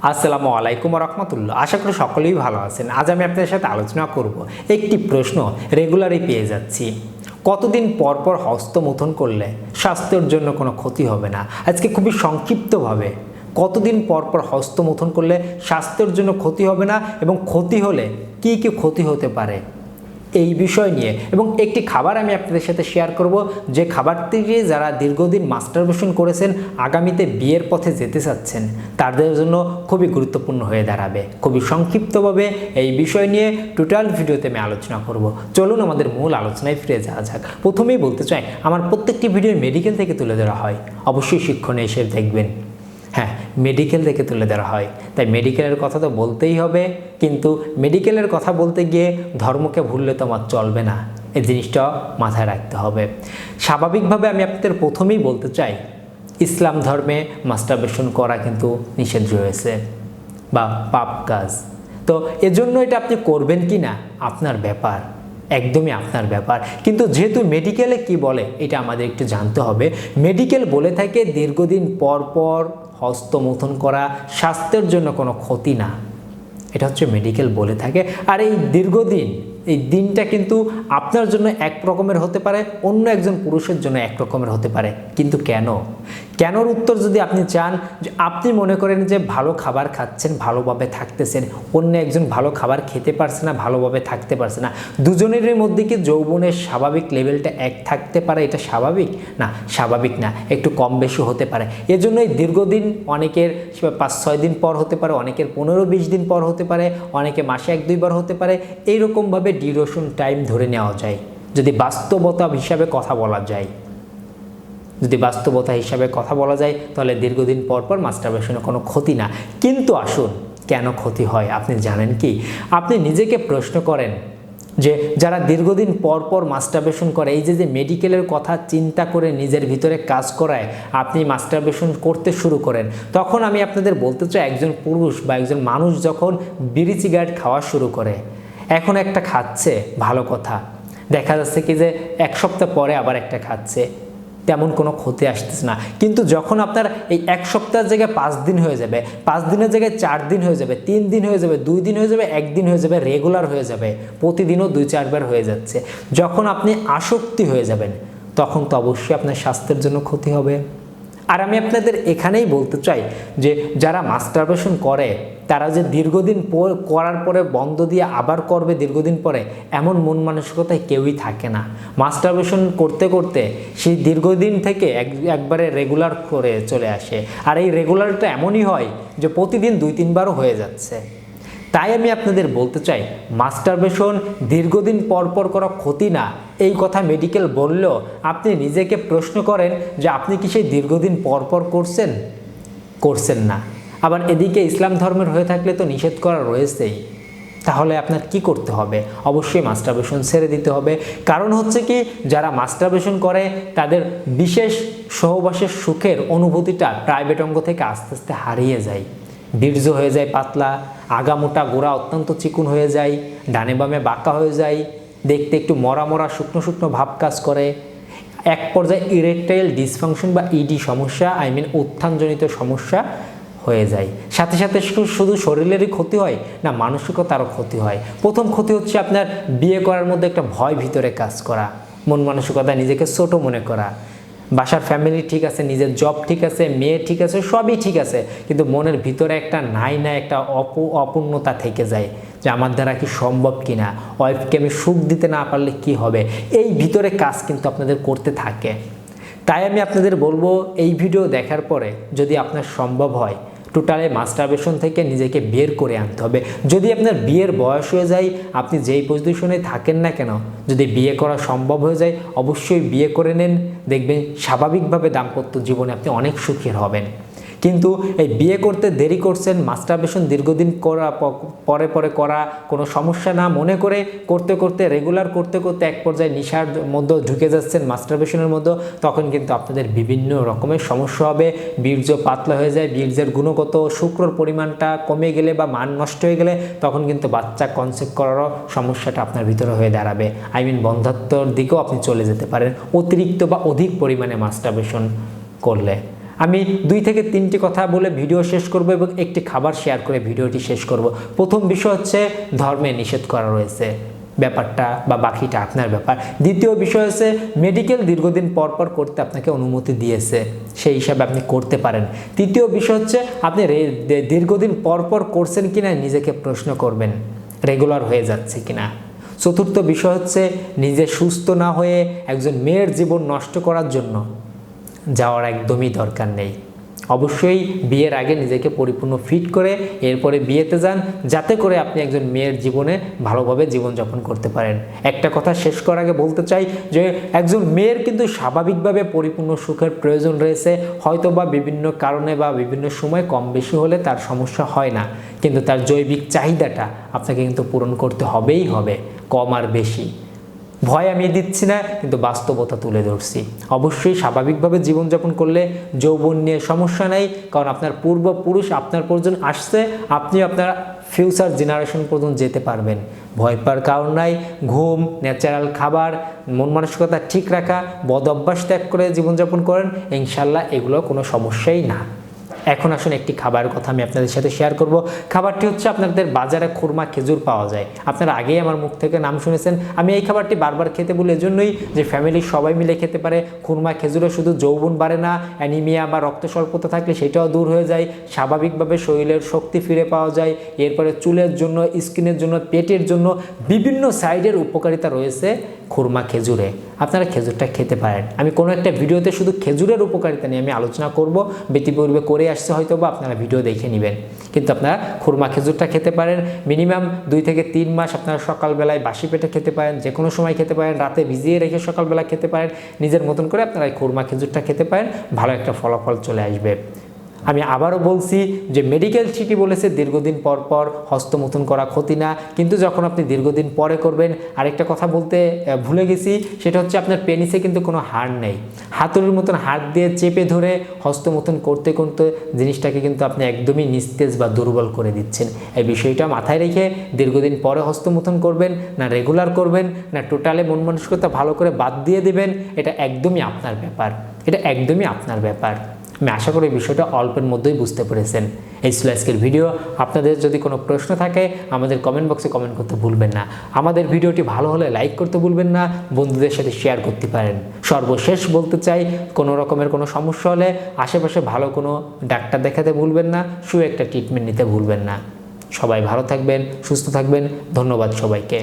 আসসালামু আলাইকুম রহমতুল্লাহ। আশা করি সকলেই ভালো আছেন। আজ আমি আপনাদের সাথে আলোচনা করব একটি প্রশ্ন রেগুলারই পেয়ে যাচ্ছি, কতদিন পর পর হস্তমৈথুন করলে স্বাস্থ্যের জন্য কোনো ক্ষতি হবে না। আজকে খুবই সংক্ষিপ্তভাবে কতদিন পর পর হস্তমৈথুন করলে স্বাস্থ্যের জন্য ক্ষতি হবে না এবং ক্ষতি হলে কি কি ক্ষতি হতে পারে এই বিষয় নিয়ে, এবং একটি খাবার আমি আপনাদের সাথে শেয়ার করব, যে খাবারটি যারা দীর্ঘদিন মাস্টারবেশন করেছেন, আগামীতে বিয়ের পথে যেতে চাচ্ছেন, তাদের জন্য খুবই গুরুত্বপূর্ণ হয়ে দাঁড়াবে। খুবই সংক্ষিপ্তভাবে এই বিষয় নিয়ে টোটাল ভিডিওতে আমি আলোচনা করব। চলুন আমাদের মূল আলোচনায় ফিরে যাওয়া যাক। প্রথমেই বলতে চাই, আমার প্রত্যেকটি ভিডিও মেডিকেল থেকে তুলে ধরা হয়, অবশ্যই শিক্ষণীয় হিসেবে দেখবেন। হ্যাঁ, মেডিকেল থেকে তুলে ধরা হয়, তাই মেডিকেলের কথা তো বলতেই হবে, কিন্তু মেডিকেলের কথা বলতে গিয়ে ধর্মকে ভুললে তো আমার চলবে না, এই জিনিসটা মাথায় রাখতে হবে। স্বাভাবিকভাবে আমি আপনাদের প্রথমেই বলতে চাই, ইসলাম ধর্মে মাস্টারবেশন করা কিন্তু নিষিদ্ধ রয়েছে বা পাপ কাজ। তো এজন্য এটা আপনি করবেন কি না আপনার ব্যাপার, একদমই আপনার ব্যাপার। কিন্তু যেহেতু মেডিকেলে কি বলে এটা আমাদের একটু জানতে হবে। মেডিকেল বলে থাকে দীর্ঘদিন পর পর হস্তমৈথুন করা স্বাস্থ্যের জন্য কোনো ক্ষতি না, এটা হচ্ছে মেডিকেল বলে থাকে। আর এই দীর্ঘদিন, এই দিনটা কিন্তু আপনার জন্য এক রকমের হতে পারে, অন্য একজন পুরুষের জন্য এক রকমের হতে পারে। কিন্তু কেনর উত্তর যদি আপনি চান, যে আপনি মনে করেন যে ভালো খাবার খাচ্ছেন, ভালোভাবে থাকতেছেন, অন্য একজন ভালো খাবার খেতে পারছে না, ভালোভাবে থাকতে পারছে না, দুজনেরই মধ্যে কি যৌবনের স্বাভাবিক লেভেলটা এক থাকতে পারে? এটা স্বাভাবিক না, স্বাভাবিক না, একটু কম বেশি হতে পারে। এজন্যই দীর্ঘদিন, অনেকের 5-6 দিন পর হতে পারে, অনেকের 15-20 দিন পর হতে পারে, অনেকে মাসে 1-2 বার হতে পারে। এইরকমভাবে ডিউরেশন টাইম ধরে নেওয়া যায়, যদি বাস্তবতা হিসাবে কথা বলা যায়। তাহলে দীর্ঘদিন পর পর মাস্টারবেশনের কোনো ক্ষতি না। কিন্তু আসুন, কেন ক্ষতি হয় আপনি জানেন কি? আপনি নিজেকে প্রশ্ন করেন যে যারা দীর্ঘদিন পর পর মাস্টারবেশন করে, এই যে মেডিকেলের কথা চিন্তা করে নিজের ভিতরে কাজ করায় আপনি মাস্টারবেশন করতে শুরু করেন, তখন আমি আপনাদের বলতে চাই, একজন পুরুষ বা একজন মানুষ যখন বিড়ি সিগারেট খাওয়া শুরু করে, এখন একটা খাচ্ছে, ভালো কথা, দেখা যাচ্ছে কি যে 1 সপ্তাহ পরে আবার একটা খাচ্ছে, তেমন কোনো ক্ষতি আসতেছে না। কিন্তু যখন আপনার এই 1 সপ্তাহের জায়গায় 5 দিন হয়ে যাবে, 5 দিনের জায়গায় 4 দিন হয়ে যাবে, 3 দিন হয়ে যাবে, 2 দিন হয়ে যাবে, 1 দিন হয়ে যাবে, রেগুলার হয়ে যাবে, প্রতিদিনও 2-4 বার হয়ে যাচ্ছে, যখন আপনি আসক্তি হয়ে যাবেন, তখন তো অবশ্যই আপনার স্বাস্থ্যের জন্য ক্ষতি হবে। আর আমি আপনাদের এখানেই বলতে চাই যে যারা মাস্টারবেশন করে, তারা যে দীর্ঘদিন করার পরে বন্ধ দিয়ে আবার করবে দীর্ঘদিন পরে, এমন মন মানসিকতায় কেউই থাকে না। মাস্টারবেশন করতে করতে সেই দীর্ঘদিন থেকে একবারে রেগুলার করে চলে আসে। আর এই রেগুলারটা এমনই হয় যে প্রতিদিন 2-3 বারও হয়ে যাচ্ছে। তাই আমি আপনাদের বলতে চাই, মাস্টারবেশন দীর্ঘদিন পর পর করা ক্ষতি না, এই কথা মেডিকেল বললেও আপনি নিজেকে প্রশ্ন করেন যে আপনি কি সেই দীর্ঘদিন পর পর করছেন না। আবার এদিকে ইসলাম ধর্মের হয়ে থাকলে তো নিষেধ করা রয়েছেই। তাহলে আপনার কি করতে হবে? অবশ্যই মাস্টারবেশন ছেড়ে দিতে হবে। কারণ হচ্ছে কি, যারা মাস্টারবেশন করে তাদের বিশেষ সহবাসের সুখের অনুভূতিটা প্রাইভেট অঙ্গ থেকে আস্তে আস্তে হারিয়ে যায়, বীর্য হয়ে যায় পাতলা, আগামোটা গোড়া অত্যন্ত চিকুন হয়ে যায়, ডানে বামে বাঁকা হয়ে যায়, দেখতে একটু মরা মরা শুকনো শুকনো ভাব কাজ করে, এক পর্যায়ে ইরেকটাইল ডিসফাংশন বা ইডি সমস্যা, উত্থানজনিত সমস্যা হয়ে যায়। সাথে সাথে শুধু শরীরেরই ক্ষতি হয় না, মানসিকতারও ক্ষতি হয়। প্রথম ক্ষতি হচ্ছে আপনার বিয়ে করার মধ্যে একটা ভয় ভিতরে কাজ করা, মন মানসিকতা নিজেকে ছোট মনে করা। বাসার ফ্যামিলি ঠিক আছে, নিজের জব ঠিক আছে, মেয়ে ঠিক আছে, সবই ঠিক আছে, কিন্তু মনের ভিতরে একটা একটা অপূর্ণতা থেকে যায় যে আমার দ্বারা কি সম্ভব কিনা, ওয়াইফকে আমি সুখ দিতে না পারলে কি হবে। এই ভিতরে কাজ কিন্তু আপনাদের করতে থাকে। তাই আমি আপনাদের বলবো, এই ভিডিও দেখার পরে যদি আপনার সম্ভব হয়, টোটালি মাস্টারবেশন থেকে নিজেকে বের করে আনতে হবে। যদি আপনার বিয়ের বয়স হয়ে যায়, আপনি যেই পজিশনে থাকেন না কেন, যদি বিয়ে করা সম্ভব হয়ে যায়, অবশ্যই বিয়ে করে নেন। দেখবেন স্বাভাবিকভাবে দাম্পত্য জীবনে আপনি অনেক সুখী হবেন। কিন্তু এই বিয়ে করতে দেরি করছেন, মাস্টারবেশন দীর্ঘদিন পরে করা কোনো সমস্যা না মনে করে করতে করতে, রেগুলার করতে করতে এক পর্যায়ে নেশার মধ্যে ঢুকে যাচ্ছেন, মাস্টারবেশনের মধ্যে, তখন কিন্তু আপনাদের বিভিন্ন রকমের সমস্যা হবে। বীর্য পাতলা হয়ে যায়, বীর্যের গুণগত শুক্রর পরিমাণটা কমে গেলে বা মান নষ্ট হয়ে গেলে, তখন কিন্তু বাচ্চা কনসেপ্ট করারও সমস্যাটা আপনার ভিতরে হয়ে দাঁড়াবে। বন্ধ্যাত্বর দিকেও আপনি চলে যেতে পারেন অতিরিক্ত বা অধিক পরিমাণে মাস্টারবেশন করলে। আমি 2 থেকে 3টি কথা বলে ভিডিও শেষ করব এবং একটি খাবার শেয়ার করে ভিডিওটি শেষ করব। প্রথম বিষয় হচ্ছে ধর্মে নিষেধ করা রয়েছে, ব্যাপারটা বা বাকিটা আপনার ব্যাপার। দ্বিতীয় বিষয় হচ্ছে মেডিকেল দীর্ঘদিন পর পর করতে আপনাকে অনুমতি দিয়েছে, সেই হিসাবে আপনি করতে পারেন। তৃতীয় বিষয় হচ্ছে আপনি দীর্ঘদিন পর পর করছেন কিনা নিজেকে প্রশ্ন করবেন, রেগুলার হয়ে যাচ্ছে কিনা। চতুর্থ বিষয় হচ্ছে নিজে সুস্থ না হয়ে একজন মেয়ের জীবন নষ্ট করার জন্য যাওয়ার একদমই দরকার নেই। অবশ্যই বিয়ের আগে নিজেকে পরিপূর্ণ ফিট করে এরপরে বিয়েতে যান, যাতে করে আপনি একজন মেয়ের জীবনে ভালোভাবে জীবনযাপন করতে পারেন। একটা কথা শেষ করার আগে বলতে চাই যে একজন মেয়ের কিন্তু স্বাভাবিকভাবে পরিপূর্ণ সুখের প্রয়োজন রয়েছে, হয়তো বা বিভিন্ন কারণে বা বিভিন্ন সময় কম বেশি হলে তার সমস্যা হয় না, কিন্তু তার জৈবিক চাহিদাটা আপনাকে কিন্তু পূরণ করতে হবেই হবে, কম আর বেশি। ভয় আমি দিচ্ছি না, কিন্তু বাস্তবতা তুলে ধরছি। অবশ্যই স্বাভাবিকভাবে জীবনযাপন করলে যৌবন নিয়ে সমস্যা নেই, কারণ আপনার পূর্বপুরুষ আপনার পর্যন্ত আসছে, আপনি আপনার ফিউচার জেনারেশন পর্যন্ত যেতে পারবেন। ভয় পাওয়ার কারণ নাই। ঘুম, ন্যাচারাল খাবার, মন মানসিকতা ঠিক রাখা, বদ অভ্যাস ত্যাগ করে জীবনযাপন করেন, ইনশাল্লাহ এগুলো কোনো সমস্যাই না। এখন আসুন একটি খাবারের কথা আমি আপনাদের সাথে শেয়ার করব। খাবারটি হচ্ছে আপনাদের বাজারে খুরমা খেজুর পাওয়া যায়, আপনারা আগেই আমার মুখ থেকে নাম শুনেছেন। আমি এই খাবারটি বারবার খেতে বলি এজন্যই যে ফ্যামিলির সবাই মিলে খেতে পারে। খুরমা খেজুরে শুধু যৌবন বাড়ে না, অ্যানিমিয়া বা রক্ত স্বল্পতা থাকলে সেটাও দূর হয়ে যায়, স্বাভাবিকভাবে শরীরের শক্তি ফিরে পাওয়া যায়। এরপরে চুলের জন্য, স্কিনের জন্য, পেটের জন্য বিভিন্ন সাইডের উপকারিতা রয়েছে খুরমা খেজুরে। আপনারা খেজুরটা খেতে পারেন। আমি কোনো একটা ভিডিওতে শুধু খেজুরের উপকারিতা নিয়ে আমি আলোচনা করব, ব্যতিপূর্বে করে আসছে হয়তো বা আপনারা ভিডিও দেখে নেবেন, কিন্তু আপনারা খুরমা খেজুরটা খেতে পারেন। মিনিমাম 2 থেকে 3 মাস আপনারা সকালবেলায় বাসি পেটে খেতে পারেন, যে কোনো সময় খেতে পারেন, রাতে ভিজিয়ে রেখে সকালবেলা খেতে পারেন। নিজের মতন করে আপনারা এই খুরমা খেজুরটা খেতে পারেন, ভালো একটা ফলাফল চলে আসবে। আমি আবারও বলছি যে মেডিকেল চিঠি বলেছে দীর্ঘদিন পর পর হস্তমৈথুন করা ক্ষতি না, কিন্তু যখন আপনি দীর্ঘদিন পরে করবেন। আরেকটা কথা বলতে ভুলে গেছি, সেটা হচ্ছে আপনার পেনিসে কিন্তু কোনো হাড় নেই। হাতুড়ির মতন হাত দিয়ে চেপে ধরে হস্তমৈথুন করতে করতে জিনিসটাকে কিন্তু আপনি একদমই নিস্তেজ বা দুর্বল করে দিচ্ছেন। এই বিষয়টা মাথায় রেখে দীর্ঘদিন পরে হস্তমৈথুন করবেন না রেগুলার করবেন না টোটালে মন মানসিকতা ভালো করে বাদ দিয়ে দেবেন, এটা একদমই আপনার ব্যাপার, এটা একদমই আপনার ব্যাপার। আমি আশা করি বিষয়টা অল্পের মধ্যেই বুঝতে পেরেছেন। এই ছিল আজকের ভিডিও। আপনাদের যদি কোনো প্রশ্ন থাকে আমাদের কমেন্ট বক্সে কমেন্ট করতে ভুলবেন না। আমাদের ভিডিওটি ভালো হলে লাইক করতে ভুলবেন না, বন্ধুদের সাথে শেয়ার করতে পারেন। সর্বশেষ বলতে চাই, কোনো রকমের কোনো সমস্যা হলে আশেপাশে ভালো কোনো ডাক্তার দেখাতে ভুলবেন না, একটা ট্রিটমেন্ট নিতে ভুলবেন না। সবাই ভালো থাকবেন, সুস্থ থাকবেন। ধন্যবাদ সবাইকে।